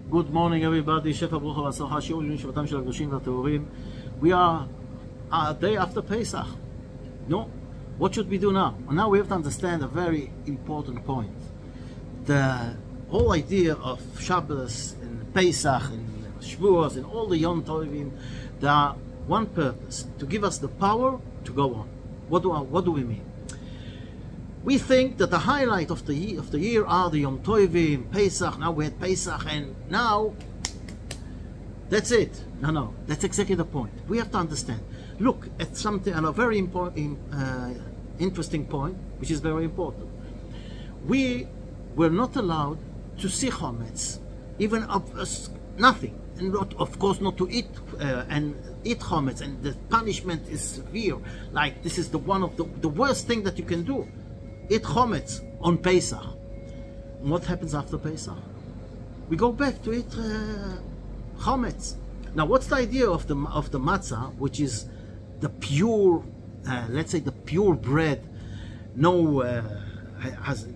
Good morning, everybody. Shefa Brucha V'Atzlacha, shiur l'nishmatam shel hakadoshim v'hataorim. We are a day after Pesach. No, what should we do now? Well, now we have to understand a very important point. The whole idea of Shabbos and Pesach and Shavuos and all the Yom Tovim, they are one purpose: to give us the power to go on. What do we mean? We think that the highlight of the year are the Yom Tovim, Pesach. Now we had Pesach, and now that's it. No, that's exactly the point. We have to understand. Look at something, and a very important, interesting point, which is very important. We were not allowed to see chametz, even nothing, and not, of course, not to eat and eat chametz. And the punishment is severe. Like this is one of the worst thing that you can do. Eat chametz on Pesach. And what happens after Pesach? We go back to eat chametz. Now, what's the idea of the matzah, which is the pure, let's say the pure bread, has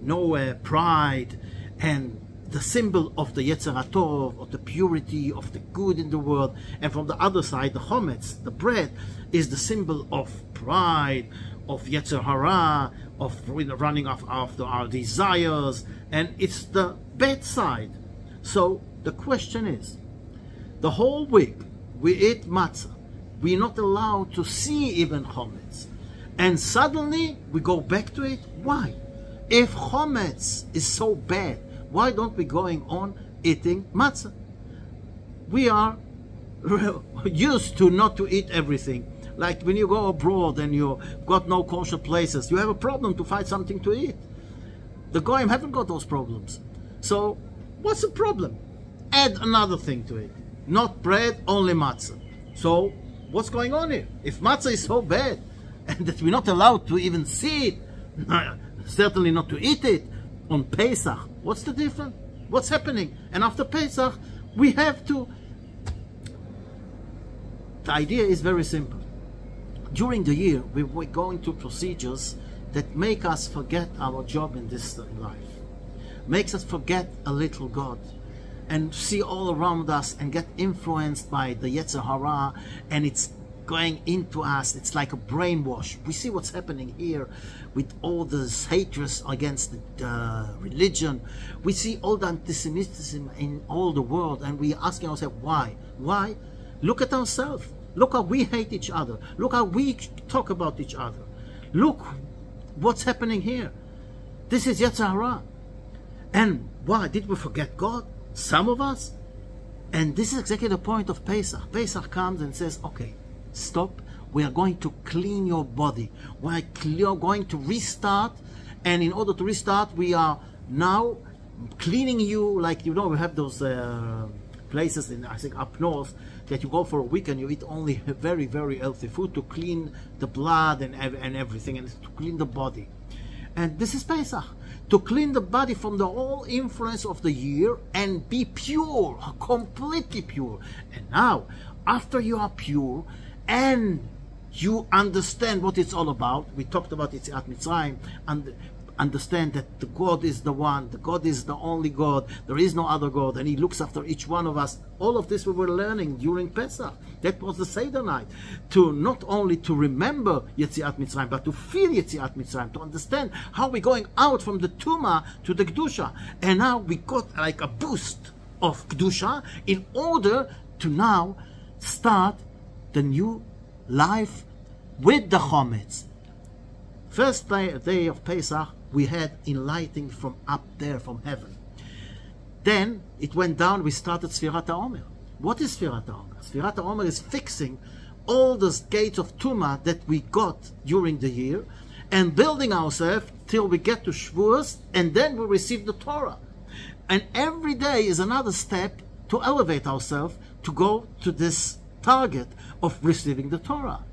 no pride, and the symbol of the Yetzer HaTov, of the purity, of the good in the world. And from the other side, the chametz, the bread, is the symbol of pride, of Yetzer Hara, of running after our desires, and it's the bad side. So the question is, the whole week we eat matzah, we're not allowed to see even chametz, and suddenly we go back to it. Why? If chametz is so bad, why don't we going on eating matzah? We are used to not to eat everything. Like when you go abroad and you got no kosher places, you have a problem to find something to eat. The goyim haven't got those problems. So what's the problem? Add another thing to it. Not bread, only matzah. So what's going on here? If matzah is so bad and that we're not allowed to even see it, certainly not to eat it on Pesach, what's the difference? What's happening? And after Pesach, we have to... The idea is very simple. During the year, we're going through procedures that make us forget our job in this life, makes us forget a little God, and see all around us and get influenced by the Yetzer Hara, and it's going into us. It's like a brainwash. We see what's happening here with all this hatred against the religion. We see all the anti-Semitism in all the world, and we're asking ourselves, why? Why? Look at ourselves. Look how we hate each other. Look how we talk about each other. Look what's happening here. This is Yetzer Hara. And why? Did we forget God? Some of us? And this is exactly the point of Pesach. Pesach comes and says, okay, stop. We are going to clean your body. We are going to restart. And in order to restart, we are now cleaning you. Like, you know, we have those places in, I think, up north, that you go for a week and you eat only very, very healthy food to clean the blood and everything, and to clean the body. And this is Pesach, to clean the body from the whole influence of the year and be pure, completely pure. And now, after you are pure and you understand what it's all about, we talked about Yetziat Mitzrayim, and understand that the God is the one, the God is the only God, there is no other God, and He looks after each one of us. All of this we were learning during Pesach. That was the Seder night. To not only to remember Yetziat Mitzrayim, but to feel Yetziat Mitzrayim, to understand how we're going out from the Tumah to the Kedusha. And now we got like a boost of Kedusha in order to now start the new life with the Chometz. First day of Pesach, we had enlightening from up there, from heaven. Then it went down, we started Sfirat HaOmer. What is Sfirat HaOmer? Sfirat HaOmer is fixing all the gates of Tumah that we got during the year and building ourselves till we get to Shavuos, and then we receive the Torah. And every day is another step to elevate ourselves to go to this target of receiving the Torah.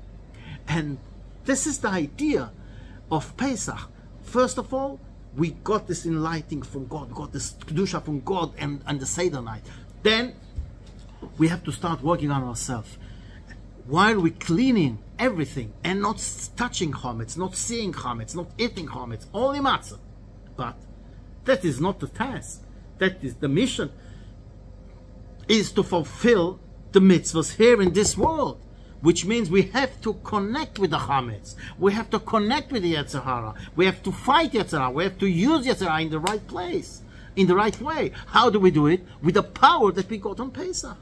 And this is the idea of Pesach. First of all, we got this enlightening from God, got this Kedusha from God and the Seder night. Then we have to start working on ourselves. While we're cleaning everything and not touching chametz, not seeing chametz, not eating chametz, only matzah. But that is not the task. That is the mission. is to fulfill the mitzvahs here in this world, which means we have to connect with the chametz. We have to connect with the Yetzer Hara. We have to fight Yetzer Hara. We have to use Yetzer Hara in the right place, in the right way. How do we do it? With the power that we got on Pesach.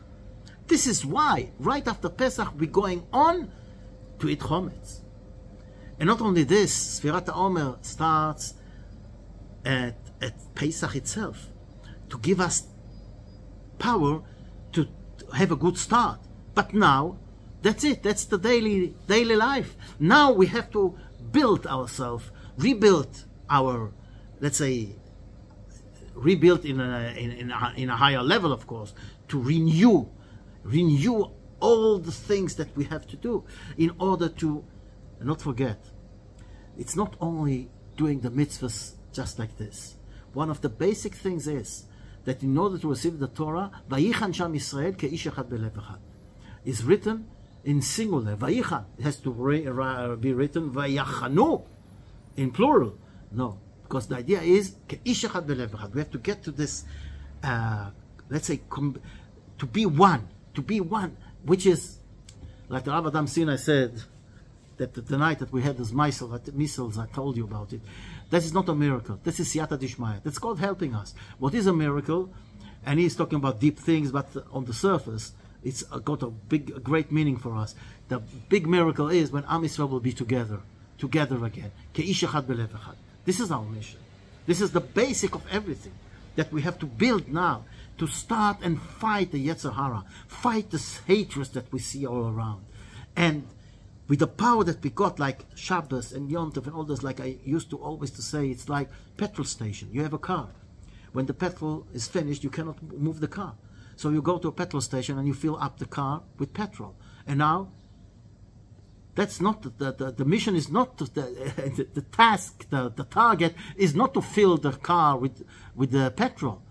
This is why, right after Pesach, we're going on to eat chametz. And not only this, Sfirat HaOmer starts at Pesach itself, to give us power to have a good start. But now, that's it. That's the daily life. Now we have to build ourselves, rebuild our, let's say, rebuild in a higher level, of course, to renew all the things that we have to do in order to not forget. It's not only doing the mitzvahs just like this. One of the basic things is that in order to receive the Torah, Vayichan Sham Yisrael ke'ish echad belev echad, is written in singular. Vayichan, it has to be written Vayachanu in plural. No, because the idea is ke'ish echad belev echad. We have to get to this, let's say, to be one, which is, like the Rav Adam Sinai said, that the night that we had those missiles, I told you about it. This is not a miracle. This is Siyata Dishmaya. That's God helping us. What is a miracle? And he's talking about deep things, but on the surface, it's got a great meaning for us. The big miracle is when Am Yisrael will be together again. Ke'ish echad belev echad. This is our mission. This is the basic of everything that we have to build now, to start and fight the Yetzer Hara, fight this hatred that we see all around. And with the power that we got, like Shabbos and Yom Tov and all those, like I used to always to say, it's like petrol station. You have a car. When the petrol is finished, you cannot move the car. So you go to a petrol station and you fill up the car with petrol. And now, that's not the mission is not the task, the target is not to fill the car with the petrol.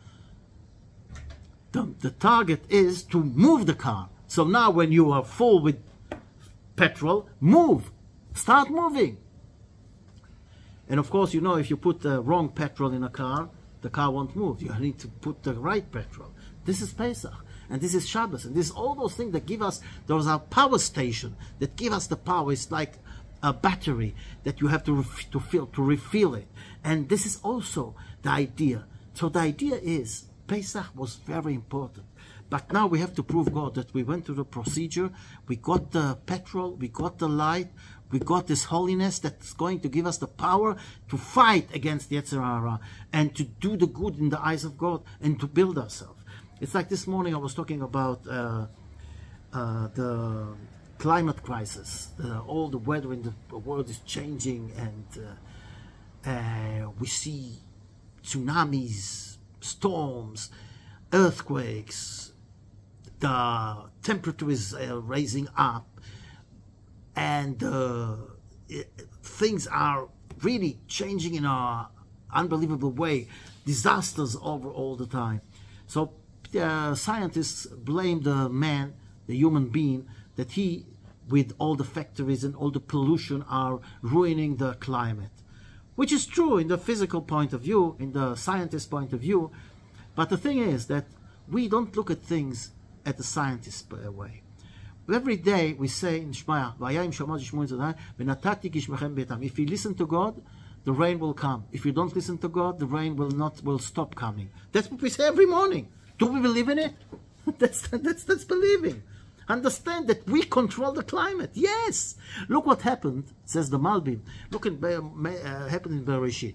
The target is to move the car. So now when you are full with petrol, start moving. And of course, you know, if you put the wrong petrol in a car, the car won't move. You need to put the right petrol. This is Pesach, and this is Shabbos, and this is all those things that give us, there's a power station that give us the power. It's like a battery that you have to refill it. And this is also the idea. So the idea is, Pesach was very important. But now we have to prove God that we went through the procedure, we got the petrol, we got the light, we got this holiness that's going to give us the power to fight against the Yetzer Hara and to do the good in the eyes of God and to build ourselves. It's like this morning I was talking about the climate crisis. All the weather in the world is changing, and we see tsunamis, storms, earthquakes. The temperature is rising up, and things are really changing in an unbelievable way. Disasters over all the time. So scientists blame the man, the human being, that he, with all the factories and all the pollution, are ruining the climate. Which is true in the physical point of view, in the scientist point of view. But the thing is that we don't look at things at the scientist way. Every day we say in Shmaya, if you listen to God, the rain will come. If you don't listen to God, the rain will stop coming. That's what we say every morning. Do we believe in it? That's believing. Understand that we control the climate. Yes. Look what happened, says the Malbim. Look at happened in Bereshit.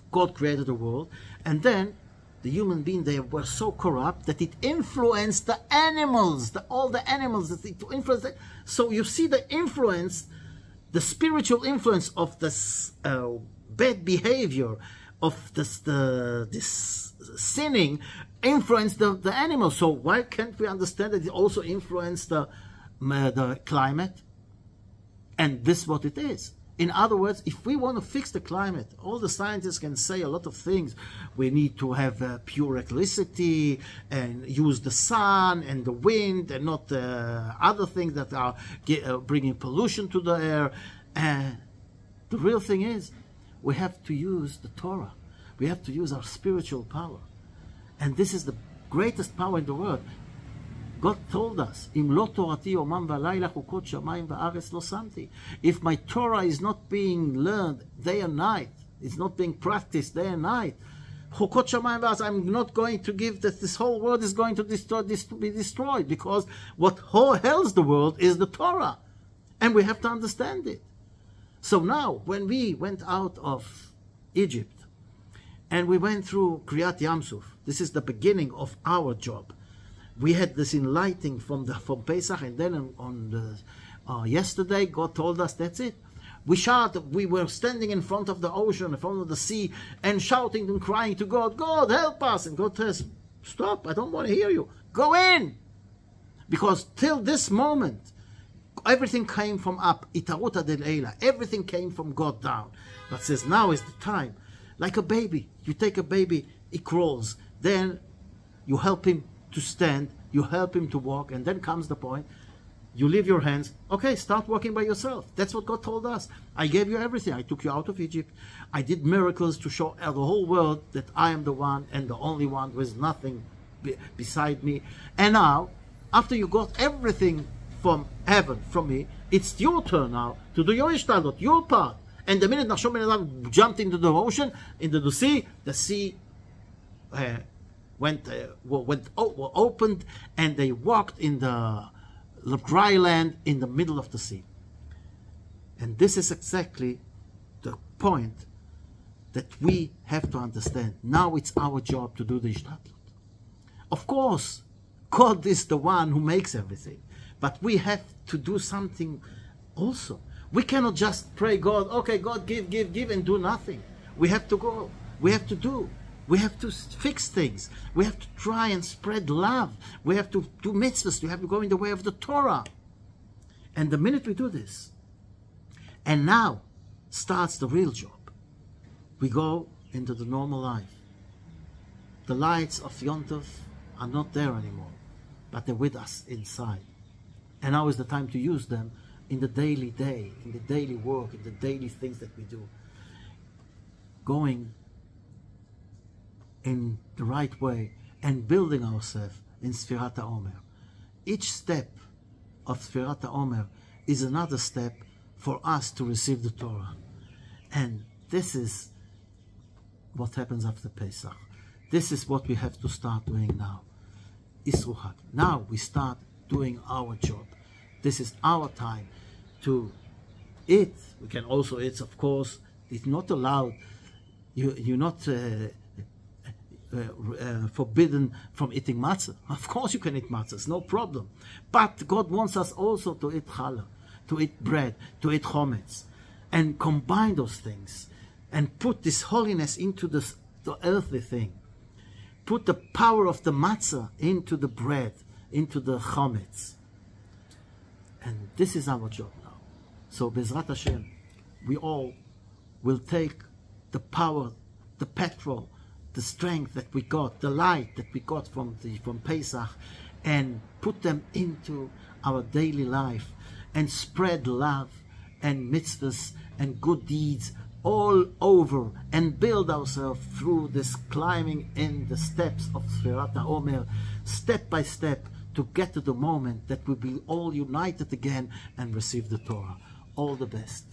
God created the world, and then the human being, they were so corrupt that it influenced the animals, all the animals that it influenced. So you see the influence, the spiritual influence of this bad behavior, of this sinning, influenced the animals. So why can't we understand that it also influenced the climate? And this is what it is. In other words, if we want to fix the climate, all the scientists can say a lot of things. We need to have pure electricity and use the sun and the wind and not other things that are bringing pollution to the air. And the real thing is, we have to use the Torah. We have to use our spiritual power. And this is greatest power in the world. God told us, "Im lo torati omam v'alayla chukot shamayim va'aretz lo samti." If my Torah is not being learned day and night, it's not being practiced day and night, chukot shamayim va'aretz, I'm not going to give that this whole world is going to be destroyed, because what holds the world is the Torah, and we have to understand it. So now, when we went out of Egypt and we went through Kriyat Yamsuf, this is the beginning of our job. We had this enlightening from Pesach, and then yesterday God told us that's it. We were standing in front of the ocean, in front of the sea, and shouting and crying to God, "God, help us!" And God says, "Stop! I don't want to hear you. Go in," because till this moment, everything came from up. Itaruta del Eila. Everything came from God down. But says now is the time. Like a baby, you take a baby, he crawls, then you help him to stand, you help him to walk, and then comes the point, you leave your hands, okay, start walking by yourself. That's what God told us. I gave you everything. I took you out of Egypt. I did miracles to show the whole world that I am the one and the only one, with nothing beside me. And now, after you got everything from heaven, from me, it's your turn now to do your ishtadlut, your part. And the minute Nachshon ben Adam jumped into the ocean, into the sea were opened, and they walked in the dry land in the middle of the sea. And this is exactly the point that we have to understand. Now it's our job to do the ishtadlut. Of course, God is the one who makes everything, but we have to do something also. We cannot just pray, God, okay, God, give, and do nothing. We have to go. We have to do. We have to fix things. We have to try and spread love. We have to do mitzvahs. We have to go in the way of the Torah. And the minute we do this, and now starts the real job, we go into the normal life. The lights of Yom Tov are not there anymore, but they're with us inside. And now is the time to use them in the daily day, in the daily work, in the daily things that we do. Going in the right way and building ourselves in Sfirat HaOmer. Each step of Sfirat HaOmer is another step for us to receive the Torah. And this is what happens after Pesach. This is what we have to start doing now. Isru Chag. Now we start doing our job. This is our time to eat. We can also eat, of course. It's not allowed. You're not forbidden from eating matzah. Of course you can eat matzah, it's no problem. But God wants us also to eat challah, to eat bread, to eat chometz, and combine those things, and put this holiness into the earthly thing. Put the power of the matzah into the bread, into the chometz. And this is our job now. So Bezrat Hashem, we all will take the power, the petrol, the strength that we got, the light that we got from Pesach, and put them into our daily life, and spread love and mitzvahs and good deeds all over, and build ourselves through this climbing in the steps of Sfirat HaOmer, step by step, to get to the moment that we'll be all united again and receive the Torah. All the best.